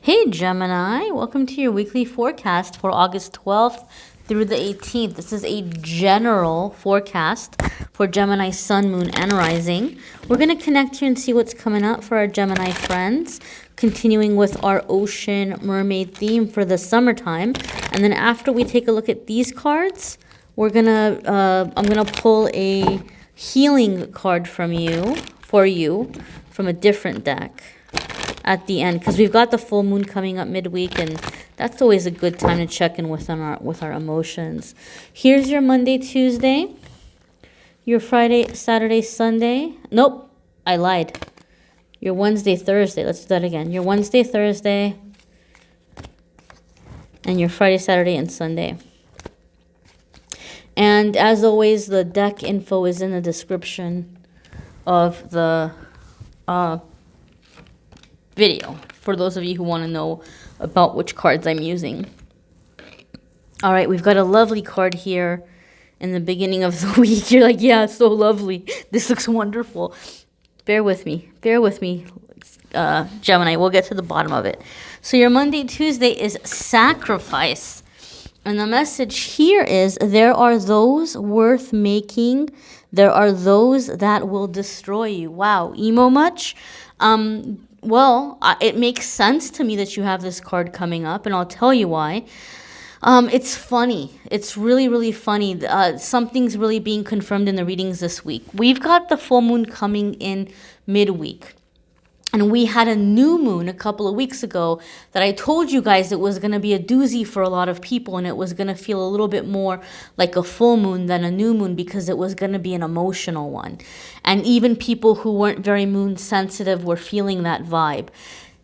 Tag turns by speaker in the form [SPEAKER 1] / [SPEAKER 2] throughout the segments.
[SPEAKER 1] Hey Gemini, welcome to your weekly forecast for August 12th through the 18th. This is a general forecast for Gemini sun, moon, and rising. We're going to connect here and see what's coming up for our Gemini friends, continuing with our ocean mermaid theme for the summertime. And then after we take a look at these cards, I'm gonna pull a healing card for you from a different deck at the end, because we've got the full moon coming up midweek, and that's always a good time to check in with our emotions. Here's your Monday, Tuesday, your Friday, Saturday, Sunday. Nope, I lied. Your Wednesday, Thursday. Let's do that again. Your Wednesday, Thursday, and your Friday, Saturday, and Sunday. And as always, the deck info is in the description of the video for those of you who want to know about which cards I'm using. All right, we've got a lovely card here in the beginning of the week. You're like, yeah, it's so lovely. This looks wonderful. Bear with me, Gemini. We'll get to the bottom of it. So your Monday, Tuesday is sacrifice. And the message here is there are those worth making. There are those that will destroy you. Wow, emo much? Well, it makes sense to me that you have this card coming up, and I'll tell you why. It's funny. It's really, really funny. Something's really being confirmed in the readings this week. We've got the full moon coming in midweek. And we had a new moon a couple of weeks ago that I told you guys it was going to be a doozy for a lot of people, and it was going to feel a little bit more like a full moon than a new moon because it was going to be an emotional one. And even people who weren't very moon sensitive were feeling that vibe.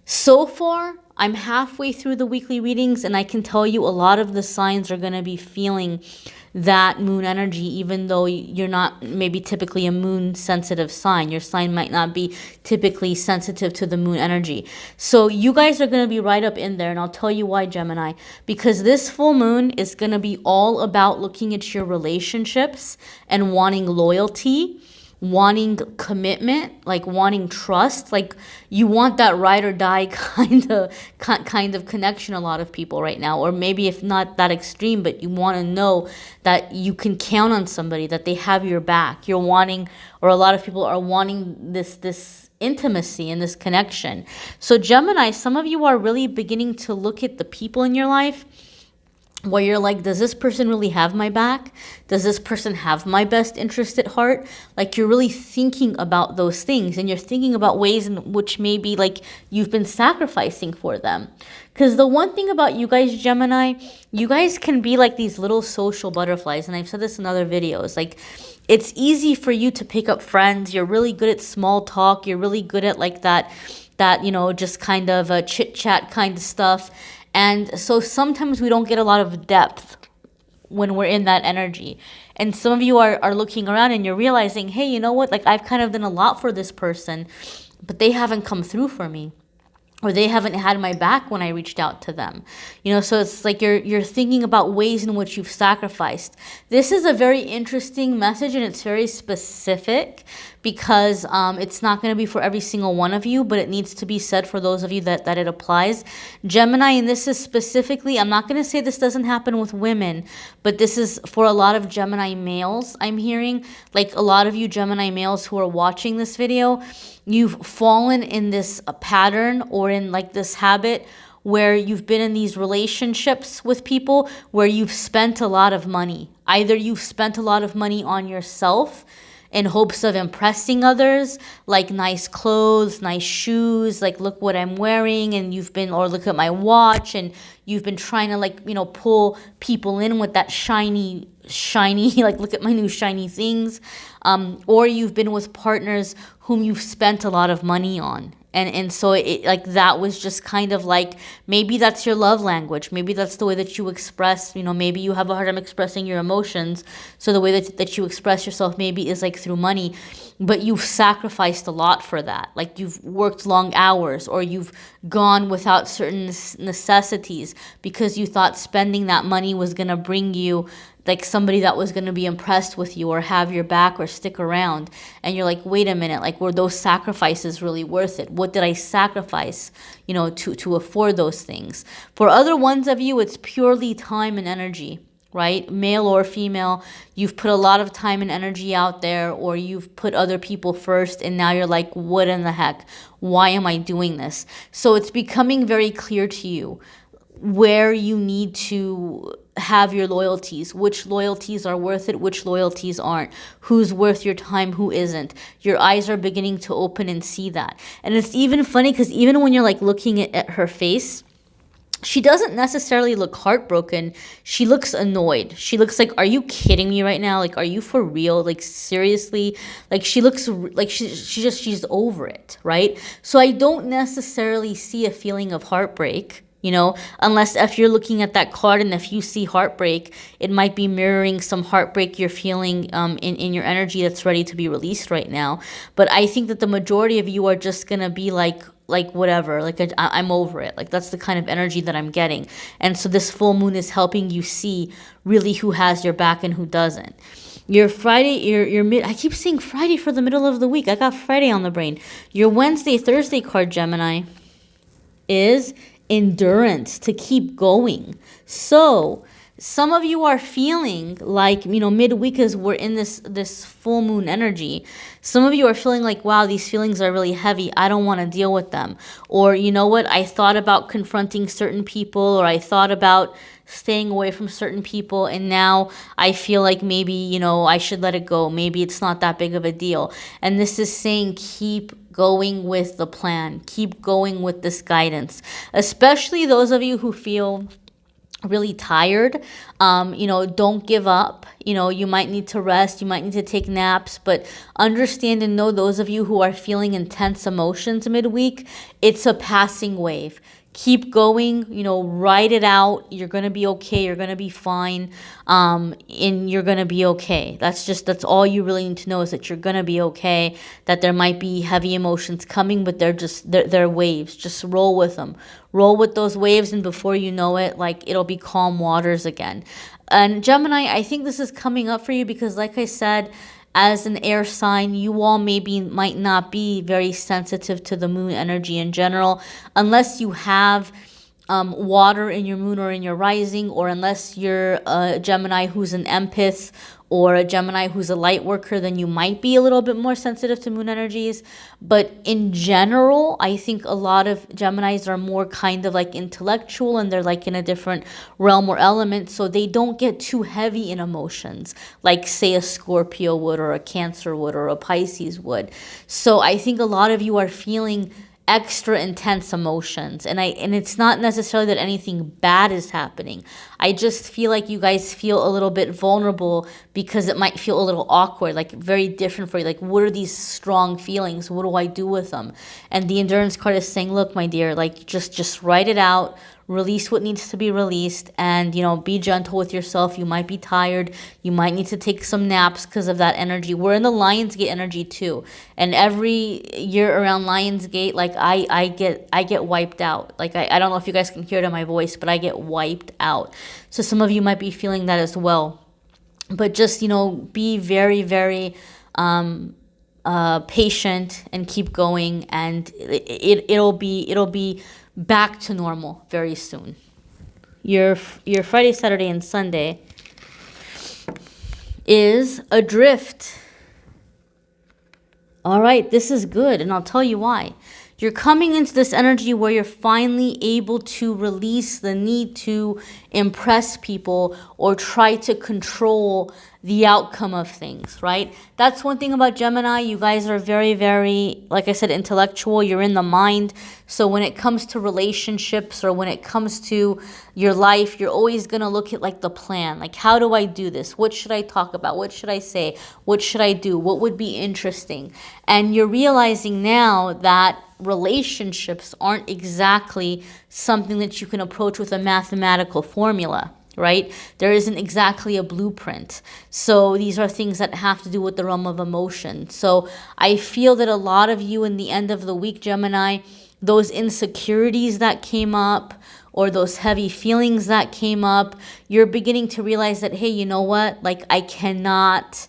[SPEAKER 1] So far, I'm halfway through the weekly readings, and I can tell you a lot of the signs are going to be feeling that moon energy, even though you're not maybe typically a moon sensitive sign. Your sign might not be typically sensitive to the moon energy. So you guys are going to be right up in there, and I'll tell you why, Gemini. Because this full moon is going to be all about looking at your relationships and wanting loyalty, wanting commitment, like wanting trust, like you want that ride or die kind of connection. A lot of people right now, or maybe if not that extreme, but you want to know that you can count on somebody, that they have your back. You're wanting, or a lot of people are wanting this intimacy and this connection. So Gemini, some of you are really beginning to look at the people in your life where you're like, does this person really have my back? Does this person have my best interest at heart? Like you're really thinking about those things, and you're thinking about ways in which maybe like you've been sacrificing for them. Because the one thing about you guys, Gemini, you guys can be like these little social butterflies. And I've said this in other videos, like it's easy for you to pick up friends. You're really good at small talk. You're really good at like that, just kind of a chit chat kind of stuff. And so sometimes we don't get a lot of depth when we're in that energy. And some of you are looking around and you're realizing, hey, you know what? Like I've kind of done a lot for this person, but they haven't come through for me, or they haven't had my back when I reached out to them. So it's like you're thinking about ways in which you've sacrificed. This is a very interesting message, and it's very specific because it's not going to be for every single one of you, but it needs to be said for those of you that it applies. Gemini, and this is specifically, I'm not going to say this doesn't happen with women, but this is for a lot of Gemini males. I'm hearing like a lot of you Gemini males who are watching this video, you've fallen in this pattern or in like this habit where you've been in these relationships with people where you've spent a lot of money. Either you've spent a lot of money on yourself in hopes of impressing others, like nice clothes, nice shoes, like look what I'm wearing, and or look at my watch, and you've been trying to pull people in with that shiny, like look at my new shiny things. Or you've been with partners whom you've spent a lot of money on. And so it like that was just kind of like, maybe that's your love language. Maybe that's the way that you express, maybe you have a hard time expressing your emotions. So the way that you express yourself maybe is like through money, but you've sacrificed a lot for that. Like you've worked long hours, or you've gone without certain necessities because you thought spending that money was going to bring you like somebody that was going to be impressed with you or have your back or stick around, and you're like, wait a minute, like, were those sacrifices really worth it? What did I sacrifice, to afford those things? For other ones of you, it's purely time and energy, right? Male or female, you've put a lot of time and energy out there, or you've put other people first, and now you're like, what in the heck? Why am I doing this? So it's becoming very clear to you where you need to have your loyalties, which loyalties are worth it, which loyalties aren't, who's worth your time, who isn't. Your eyes are beginning to open and see that. And it's even funny because even when you're like looking at her face, she doesn't necessarily look heartbroken. She looks annoyed. She looks like, are you kidding me right now? Like, are you for real? Like, seriously? Like, she looks like she's over it, right? So I don't necessarily see a feeling of heartbreak, unless if you're looking at that card and if you see heartbreak, it might be mirroring some heartbreak you're feeling in your energy that's ready to be released right now. But I think that the majority of you are just going to be like whatever, like I'm over it. Like, that's the kind of energy that I'm getting. And so this full moon is helping you see really who has your back and who doesn't. Your Friday, I keep saying Friday for the middle of the week. I got Friday on the brain. Your Wednesday, Thursday card, Gemini, is endurance, to keep going. So some of you are feeling like, midweek, as we're in this full moon energy, some of you are feeling like, wow, these feelings are really heavy. I don't want to deal with them. Or, you know what, I thought about confronting certain people, or I thought about staying away from certain people, and now I feel like maybe, I should let it go. Maybe it's not that big of a deal. And this is saying keep going with the plan. Keep going with this guidance. Especially those of you who feel really tired, don't give up. You might need to rest, you might need to take naps, but understand and know, those of you who are feeling intense emotions midweek, it's a passing wave. Keep going, ride it out. You're going to be okay. You're going to be fine. And you're going to be okay. That's all you really need to know, is that you're going to be okay, that there might be heavy emotions coming, but they're waves. Just roll with them. Roll with those waves, and before you know it, like, it'll be calm waters again. And Gemini, I think this is coming up for you because, like I said, as an air sign, you all might not be very sensitive to the moon energy in general, unless you have water in your moon or in your rising, or unless you're a Gemini who's an empath or a Gemini who's a light worker, then you might be a little bit more sensitive to moon energies. But in general, I think a lot of Geminis are more kind of like intellectual, and they're like in a different realm or element, so they don't get too heavy in emotions like, say, a Scorpio would, or a Cancer would, or a Pisces would. So I think a lot of you are feeling extra intense emotions, and it's not necessarily that anything bad is happening. I just feel like you guys feel a little bit vulnerable because it might feel a little awkward, like very different for you. Like, what are these strong feelings? What do I do with them? And the endurance card is saying, look, my dear, like, just write it out. Release what needs to be released, and be gentle with yourself. You might be tired, you might need to take some naps because of that energy. We're in the Lionsgate energy too, and every year around Lionsgate, like, I get wiped out. Like, I don't know if you guys can hear it in my voice, but I get wiped out. So some of you might be feeling that as well. But just be very, very patient and keep going, and it'll be back to normal very soon. Your Friday, Saturday, and Sunday is adrift. All right, this is good, and I'll tell you why. You're coming into this energy where you're finally able to release the need to impress people or try to control the outcome of things, right? That's one thing about Gemini. You guys are very, very, like I said, intellectual. You're in the mind. So when it comes to relationships, or when it comes to your life, you're always going to look at like the plan. Like, how do I do this? What should I talk about? What should I say? What should I do? What would be interesting? And you're realizing now that relationships aren't exactly something that you can approach with a mathematical formula, right? There isn't exactly a blueprint. So these are things that have to do with the realm of emotion. So I feel that a lot of you in the end of the week, Gemini, those insecurities that came up or those heavy feelings that came up, you're beginning to realize that, hey, you know what? Like, I cannot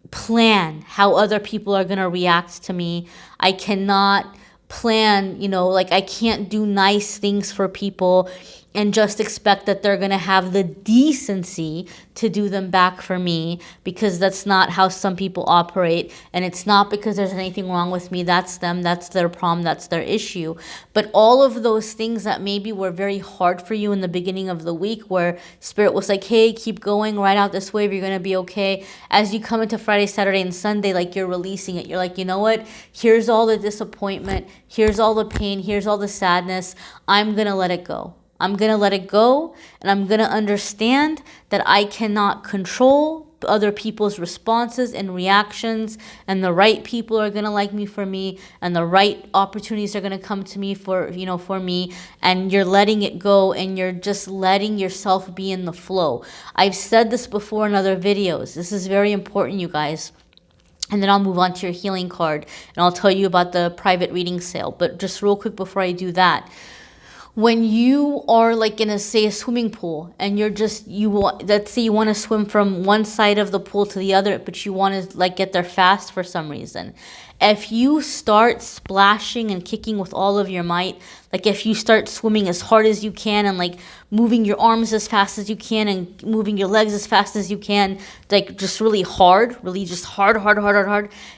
[SPEAKER 1] plan how other people are going to react to me. I cannot plan, like I can't do nice things for people and just expect that they're going to have the decency to do them back for me, because that's not how some people operate. And it's not because there's anything wrong with me. That's them. That's their problem. That's their issue. But all of those things that maybe were very hard for you in the beginning of the week, where Spirit was like, hey, keep going right out this way. You're going to be okay. As you come into Friday, Saturday, and Sunday, like you're releasing it. You're like, you know what? Here's all the disappointment. Here's all the pain. Here's all the sadness. I'm going to let it go. I'm going to let it go, and I'm going to understand that I cannot control other people's responses and reactions, and the right people are going to like me for me, and the right opportunities are going to come to me for me, and you're letting it go, and you're just letting yourself be in the flow. I've said this before in other videos. This is very important, you guys. And then I'll move on to your healing card, and I'll tell you about the private reading sale. But just real quick before I do that, when you are like in a swimming pool, and let's say you want to swim from one side of the pool to the other, but you want to like get there fast for some reason. If you start splashing and kicking with all of your might, like if you start swimming as hard as you can and like moving your arms as fast as you can and moving your legs as fast as you can, like just really hard, really just hard,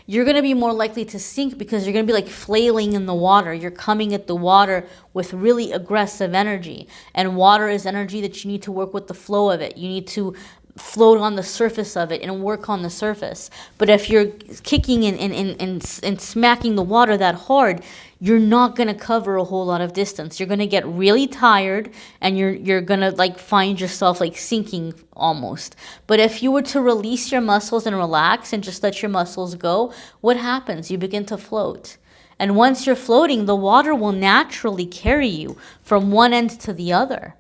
[SPEAKER 1] you're going to be more likely to sink, because you're going to be like flailing in the water. You're coming at the water with really aggressive energy, and water is energy that you need to work with the flow of it. You need to float on the surface of it and work on the surface. But if you're kicking and smacking the water that hard, you're not going to cover a whole lot of distance. You're going to get really tired, and you're going to like find yourself like sinking almost. But if you were to release your muscles and relax and just let your muscles go, what happens? You begin to float. And once you're floating, the water will naturally carry you from one end to the other,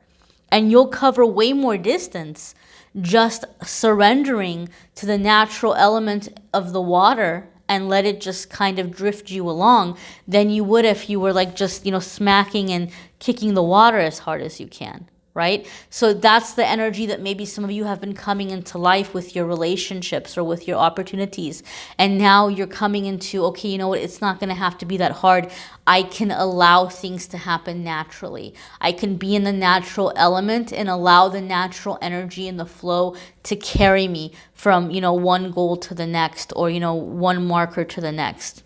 [SPEAKER 1] and you'll cover way more distance just surrendering to the natural element of the water and let it just kind of drift you along than you would if you were like just, smacking and kicking the water as hard as you can. Right? So that's the energy that maybe some of you have been coming into life with your relationships or with your opportunities. And now you're coming into, okay, you know what? It's not going to have to be that hard. I can allow things to happen naturally. I can be in the natural element and allow the natural energy and the flow to carry me from, one goal to the next, or, one marker to the next.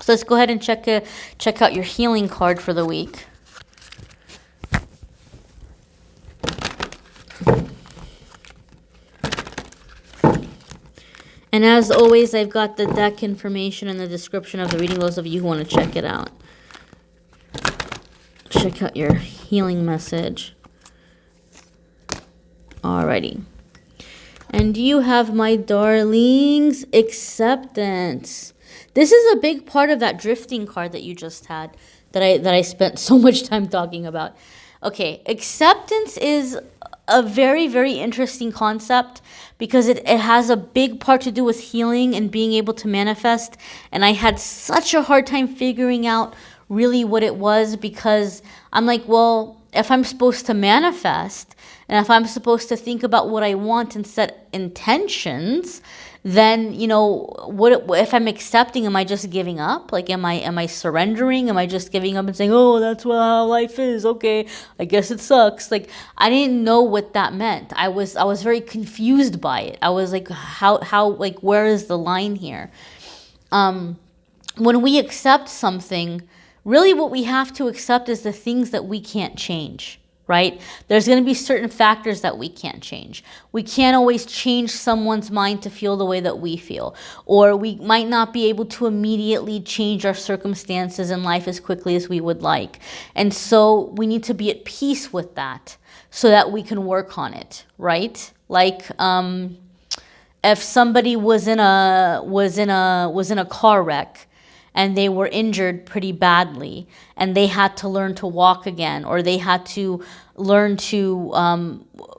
[SPEAKER 1] So let's go ahead and check out your healing card for the week. And as always, I've got the deck information in the description of the reading, those of you who want to check it out. Check out your healing message. Alrighty. And you have, my darlings, acceptance. This is a big part of that drifting card that you just had, that I spent so much time talking about. Okay, acceptance is a very, very interesting concept, because it has a big part to do with healing and being able to manifest. And I had such a hard time figuring out really what it was, because I'm like, well, if I'm supposed to manifest, and if I'm supposed to think about what I want and set intentions, then, what if I'm accepting? Am I just giving up? Like, am I surrendering? Am I just giving up and saying, oh, that's how life is? Okay, I guess it sucks. Like, I didn't know what that meant. I was very confused by it. I was like, how, like, where is the line here? When we accept something, really what we have to accept is the things that we can't change. Right? There's going to be certain factors that we can't change. We can't always change someone's mind to feel the way that we feel. Or we might not be able to immediately change our circumstances in life as quickly as we would like. And so we need to be at peace with that so that we can work on it, right? Like if somebody was in a car wreck, and they were injured pretty badly, and they had to learn to walk again, or they had to learn to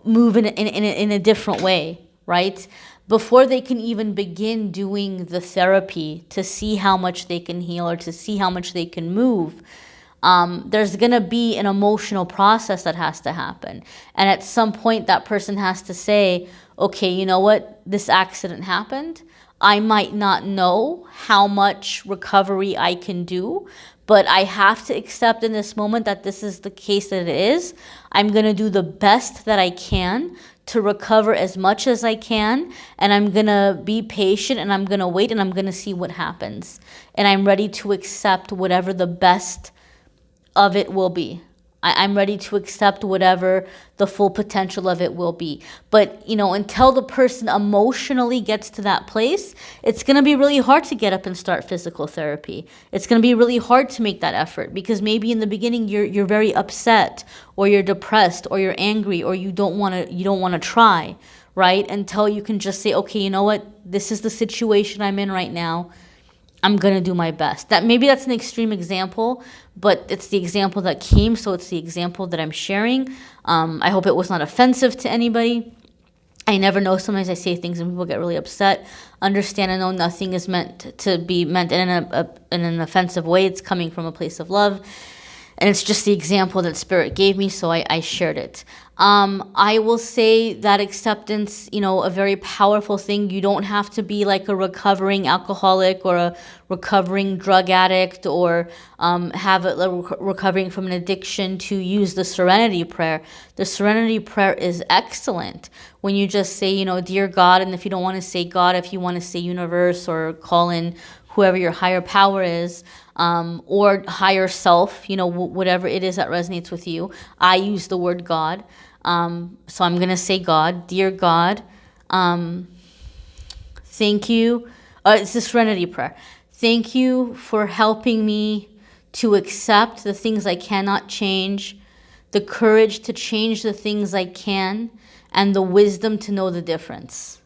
[SPEAKER 1] move in a different way, right? before they can even begin doing the therapy to see how much they can heal or to see how much they can move, there's going to be an emotional process that has to happen. And at some point, that person has to say, okay, you know what? This accident happened. I might not know how much recovery I can do, but I have to accept in this moment that this is the case that it is. I'm going to do the best that I can to recover as much as I can, and I'm going to be patient, and I'm going to wait, and I'm going to see what happens. And I'm ready to accept whatever the best of it will be. I'm ready to accept whatever the full potential of it will be. But, until the person emotionally gets to that place, it's going to be really hard to get up and start physical therapy. It's going to be really hard to make that effort because maybe in the beginning you're very upset, or you're depressed, or you're angry, or you don't want to try, right? Until you can just say, okay, you know what? This is the situation I'm in right now. I'm going to do my best. That's an extreme example, but it's the example that came, so it's the example that I'm sharing. I hope it was not offensive to anybody. I never know. Sometimes I say things and people get really upset. Understand and know nothing is meant to be meant in an offensive way. It's coming from a place of love. And it's just the example that Spirit gave me, so I shared it. I will say that acceptance, a very powerful thing. You don't have to be like a recovering alcoholic or a recovering drug addict or have a recovering from an addiction to use the Serenity Prayer. The Serenity Prayer is excellent when you just say, Dear God, and if you don't want to say God, if you want to say universe or call in whoever your higher power is, or higher self, whatever it is that resonates with you. I use the word God. So I'm going to say God. Dear God, thank you. It's the Serenity Prayer. Thank you for helping me to accept the things I cannot change, the courage to change the things I can, and the wisdom to know the difference.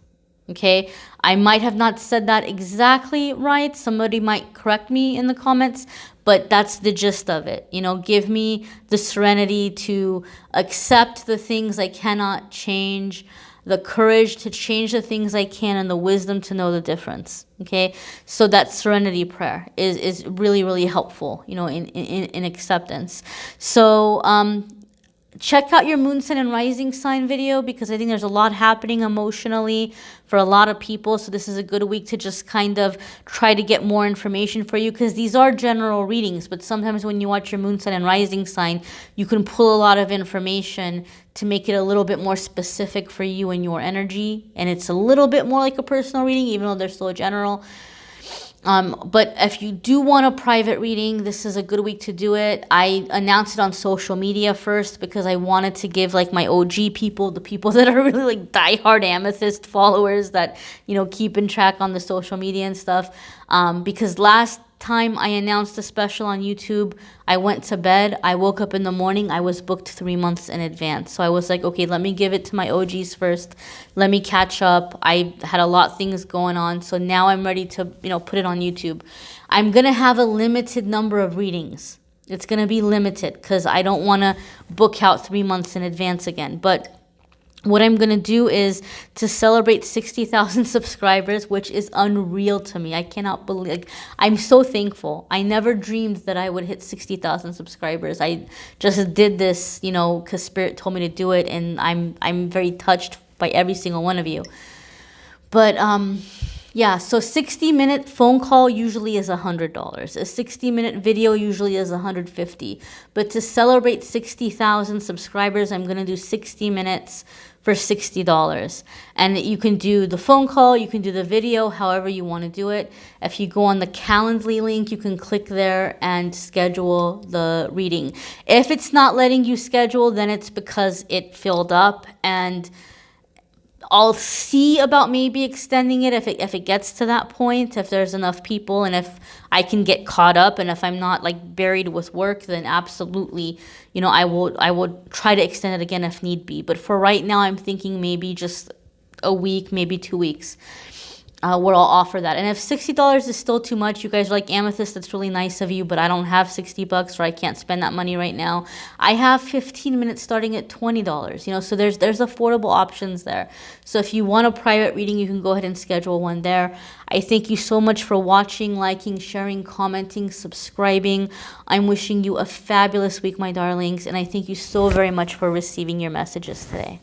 [SPEAKER 1] Okay, I might have not said that exactly right. Somebody might correct me in the comments, but that's the gist of it. Give me the serenity to accept the things I cannot change, the courage to change the things I can, and the wisdom to know the difference. Okay, so that Serenity Prayer is really, really helpful, in acceptance. So, check out your moon sign and rising sign video because I think there's a lot happening emotionally for a lot of people. So this is a good week to just kind of try to get more information for you because these are general readings. But sometimes when you watch your moon sign and rising sign, you can pull a lot of information to make it a little bit more specific for you and your energy. And it's a little bit more like a personal reading, even though they're still general. But if you do want a private reading, this is a good week to do it. I announced it on social media first because I wanted to give like my OG people, the people that are really like diehard Amethyst followers that, keep in track on the social media and stuff. Because last time I announced a special on YouTube, I went to bed. I woke up in the morning. I was booked 3 months in advance. So I was like, okay, let me give it to my OGs first. Let me catch up. I had a lot of things going on. So now I'm ready to, put it on YouTube. I'm going to have a limited number of readings. It's going to be limited because I don't want to book out 3 months in advance again. But what I'm going to do is to celebrate 60,000 subscribers, which is unreal to me. I cannot believe, I'm so thankful. I never dreamed that I would hit 60,000 subscribers. I just did this, because Spirit told me to do it, and I'm very touched by every single one of you. But yeah, so 60-minute phone call usually is $100. A 60-minute video usually is $150. But to celebrate 60,000 subscribers, I'm going to do 60 minutes for $60. And you can do the phone call, you can do the video, however you want to do it. If you go on the Calendly link, you can click there and schedule the reading. If it's not letting you schedule, then it's because it filled up, and I'll see about maybe extending it if it gets to that point, if there's enough people and if I can get caught up, and if I'm not like buried with work, then absolutely, I will try to extend it again if need be. But for right now, I'm thinking maybe just a week, maybe 2 weeks. where I'll offer that. And if $60 is still too much, you guys are like, Amethyst, that's really nice of you, but I don't have $60 or I can't spend that money right now. I have 15 minutes starting at $20, you know, so there's affordable options there. So if you want a private reading, you can go ahead and schedule one there. I thank you so much for watching, liking, sharing, commenting, subscribing. I'm wishing you a fabulous week, my darlings, and I thank you so very much for receiving your messages today.